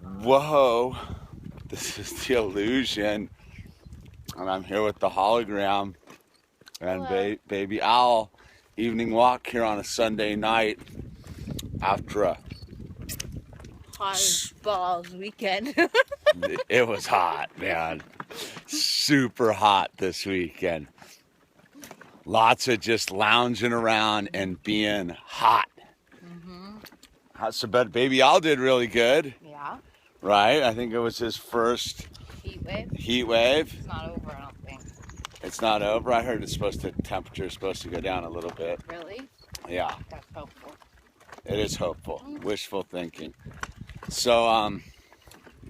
Whoa, this is the Illusion, and I'm here with the Hologram and Hello. Baby Owl. Evening walk here on a Sunday night after Hot balls weekend. it was hot, man. Super hot this weekend. Lots of just lounging around and being hot. So, but Baby Owl did really good, Yeah. right? I think it was his first Heat wave. heat wave. It's not over, I don't think. It's not over. I heard temperature is supposed to go down a little bit. Really? Yeah, That's hopeful. it is hopeful. Wishful thinking. So,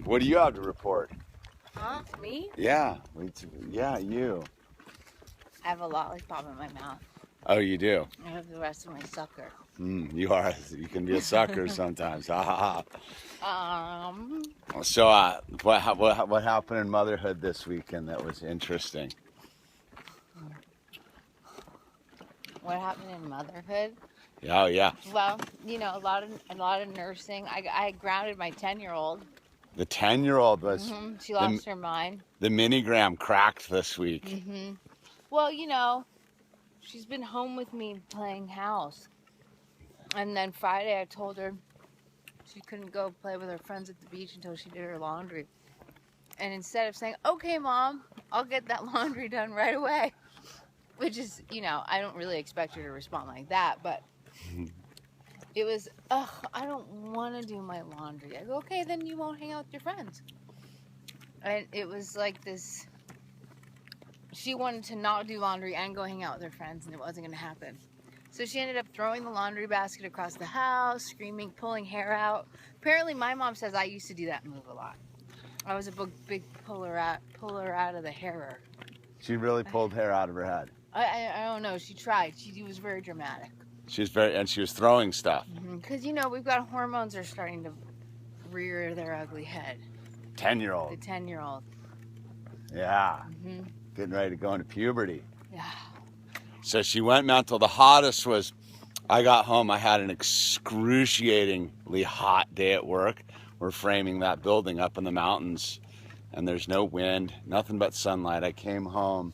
what do you have to report? Huh? Me? Yeah, you. I have a lollipop in my mouth. Oh, you do. I have the rest of my sucker. You are. You can be a sucker sometimes. Ha ha ha. Um, So, what happened in motherhood this weekend that was interesting? what happened in motherhood? Oh yeah, Well, a lot of nursing. I grounded my 10-year-old. the 10-year-old was She lost her mind. the minigram cracked this week. Well, she's been home with me playing house. And then Friday I told her she couldn't go play with her friends at the beach until she did her laundry. And instead of saying, "Okay, Mom, I'll get that laundry done right away," which is, I don't really expect her to respond like that, but it was, I don't want to do my laundry. I go, "Okay, then you won't hang out with your friends." And it was like this, she wanted to not do laundry and go hang out with her friends, and it wasn't going to happen. So she ended up throwing the laundry basket across the house, screaming, pulling hair out. Apparently my mom says I used to do that move a lot. I was a big puller out of the hairer. She really pulled hair out of her head. I don't know. She tried. She was very dramatic. She was throwing stuff. Because, we've got hormones are starting to rear their ugly head. 10-year-old. The 10-year-old. Yeah. Getting ready to go into puberty. Yeah. So she went mental. The hottest was, I got home, I had an excruciatingly hot day at work. We're framing that building up in the mountains, and there's no wind, nothing but sunlight. I came home,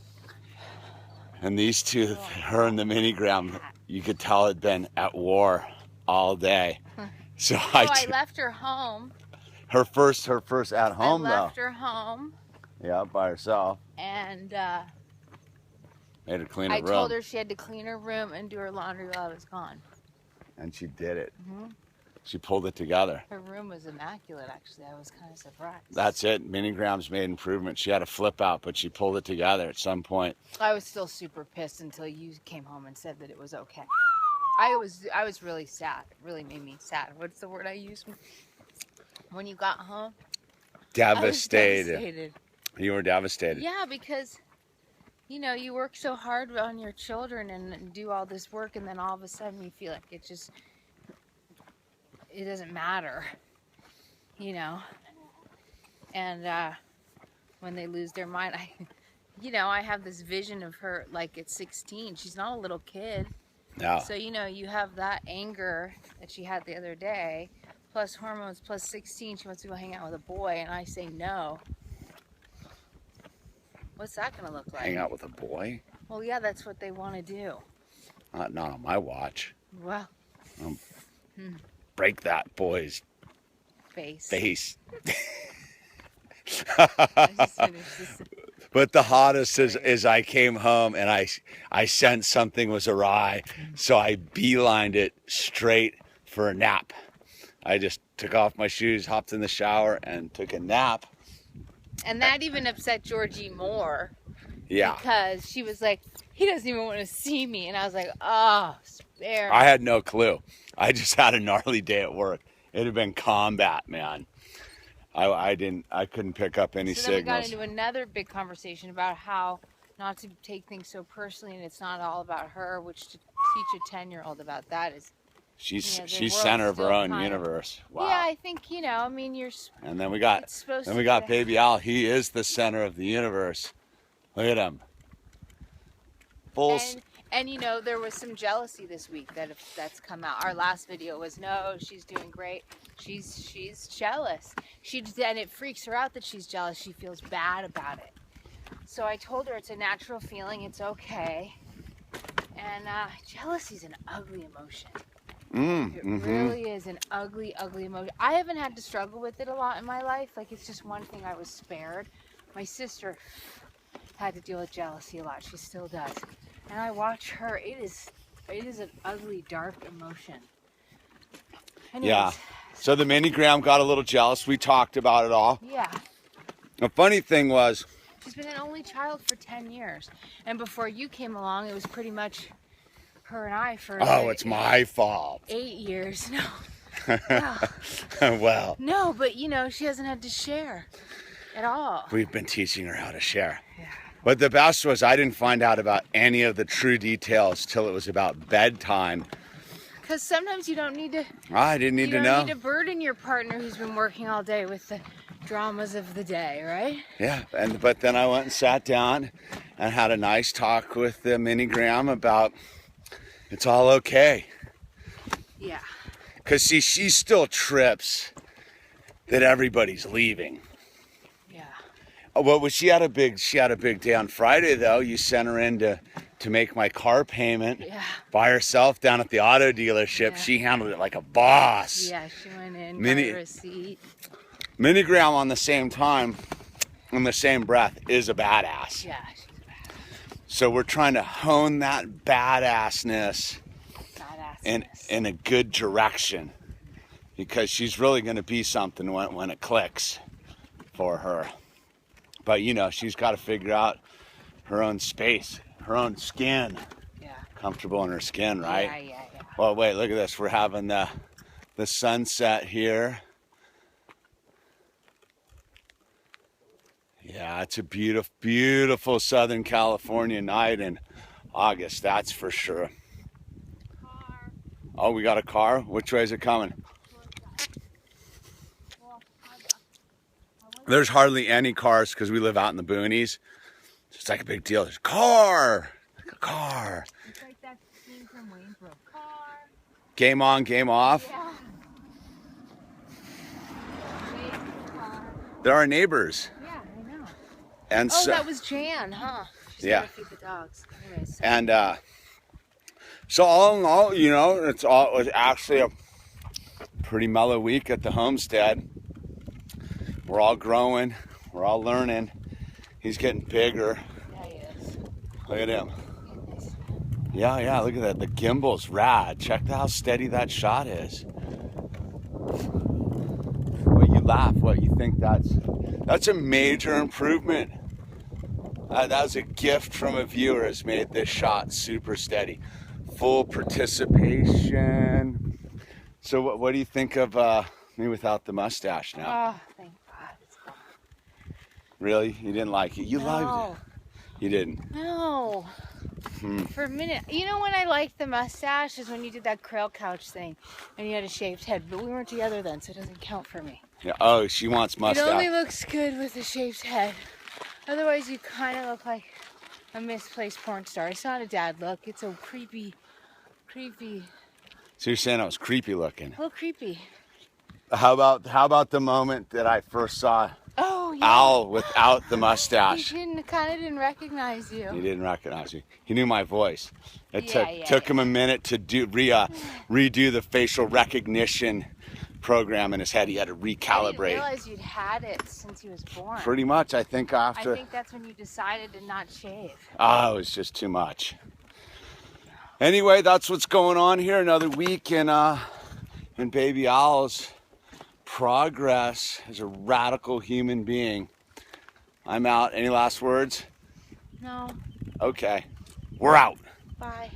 and these two, her and the minigram, you could tell had been at war all day. So I left her home. Her first at home, I left her home. Yeah, by herself. And made her clean her room. I told her she had to clean her room and do her laundry while I was gone. And she did it. She pulled it together. Her room was immaculate, actually. I was kind of surprised. That's it. Minigrams made improvement. She had a flip out, but she pulled it together at some point. I was still super pissed until you came home and said that it was okay. I was really sad. It really made me sad. What's the word I used? When you got home? Devastated. I was devastated. You were devastated. Yeah, because, you work so hard on your children and do all this work, and then all of a sudden you feel like it doesn't matter, And when they lose their mind, I have this vision of her like at 16. She's not a little kid. No. So, you have that anger that she had the other day, plus hormones, plus 16. She wants to go hang out with a boy, and I say no. What's that going to look like? Hang out with a boy? Well, yeah, that's what they want to do. Not on my watch. Well. Break that boy's face. I just finished this. But the hottest is I came home and I sensed something was awry, so I beelined it straight for a nap. I just took off my shoes, hopped in the shower, and took a nap. And that even upset Georgie more. Yeah. Because she was like, he doesn't even want to see me. And I was like, oh, spare. I had no clue. I just had a gnarly day at work. It had been combat, man. I couldn't pick up any signals. We got signals. into another big conversation about how not to take things so personally, and it's not all about her, which to teach a 10-year-old about that is... She's center of her own universe. Wow. Yeah, I think, you're... And then we got Baby Al. He is the center of the universe. Look at him. And you know, there was some jealousy this week that's come out. Our last video was, no, she's doing great. She's jealous. And it freaks her out that she's jealous. She feels bad about it. So I told her it's a natural feeling. It's okay. And jealousy is an ugly emotion. It really is an ugly, ugly emotion. I haven't had to struggle with it a lot in my life. Like, it's just one thing I was spared. My sister had to deal with jealousy a lot. She still does. And I watch her. It is an ugly, dark emotion. Anyways, Yeah. So the minigram got a little jealous. We talked about it all. Yeah. The funny thing was, She's been an only child for 10 years. And before you came along, it was pretty much her and I for it's my fault. 8 years. No. No. Well, No, but you know, she hasn't had to share at all. we've been teaching her how to share. Yeah. But the best was I didn't find out about any of the true details till it was about bedtime. Because sometimes you don't need to. I didn't need to know. You don't need to burden your partner who's been working all day with the dramas of the day, right? Yeah, but then I went and sat down and had a nice talk with the minigram about it's all okay. Yeah. Because see, she still trips that everybody's leaving. Yeah. Well, she had a big day on Friday though. You sent her in to make my car payment by herself down at the auto dealership. Yeah. She handled it like a boss. Yeah, she went in, got a receipt. Minigram on the same time, in the same breath, is a badass. Yeah, she's a badass. So we're trying to hone that badassness in a good direction, because she's really going to be something when it clicks for her. But you know, she's got to figure out her own space, her own skin. Yeah. Comfortable in her skin, right? Yeah. Well, wait, look at this. We're having the sunset here. Yeah, it's a beautiful, beautiful Southern California night in August, that's for sure. Car. Oh, we got a car? Which way is it coming? There's hardly any cars because we live out in the boonies. It's like a big deal. There's a car! Like a car. It's like that scene from Waynesboro. Car. Game on, game off. Yeah. Car. They're our neighbors. Yeah, I know. And Oh, so, that was Jan, huh? She's Yeah. gotta feed the dogs. Anyways, and so all in all, you know, it was actually a pretty mellow week at the homestead. We're all growing. We're all learning. He's getting bigger. yeah, he is. Look at him. Yeah, look at that. The gimbal's rad. Check how steady that shot is. What, you laugh? What, you think that's a major improvement? That was a gift from a viewer, has made this shot super steady. Full participation. So what do you think of me without the mustache now? Oh, thank God it's gone. Really? You didn't like it? You No. loved it. You didn't. No. For a minute. You know when I liked the mustache is when you did that Krail couch thing and you had a shaved head, but we weren't together then, so it doesn't count for me. Yeah. Oh, she wants mustache. It only looks good with a shaved head. Otherwise, you kind of look like a misplaced porn star. It's not a dad look. It's a creepy, So you're saying I was creepy looking? a little creepy. How about the moment that I first saw Oh, yeah. Al without the He mustache? kind of didn't recognize you. He didn't recognize me. He knew my voice. It Yeah, took him a minute to redo the facial recognition program in his head. He had to I didn't recalibrate. realize you'd had it since he was born. Pretty much, I think after. I think that's when you decided to not shave. Oh, it was just too much. Anyway, that's what's going on here. Another week in Baby Al's progress as a radical human being. I'm out. Any last words? No. Okay. We're out. Bye.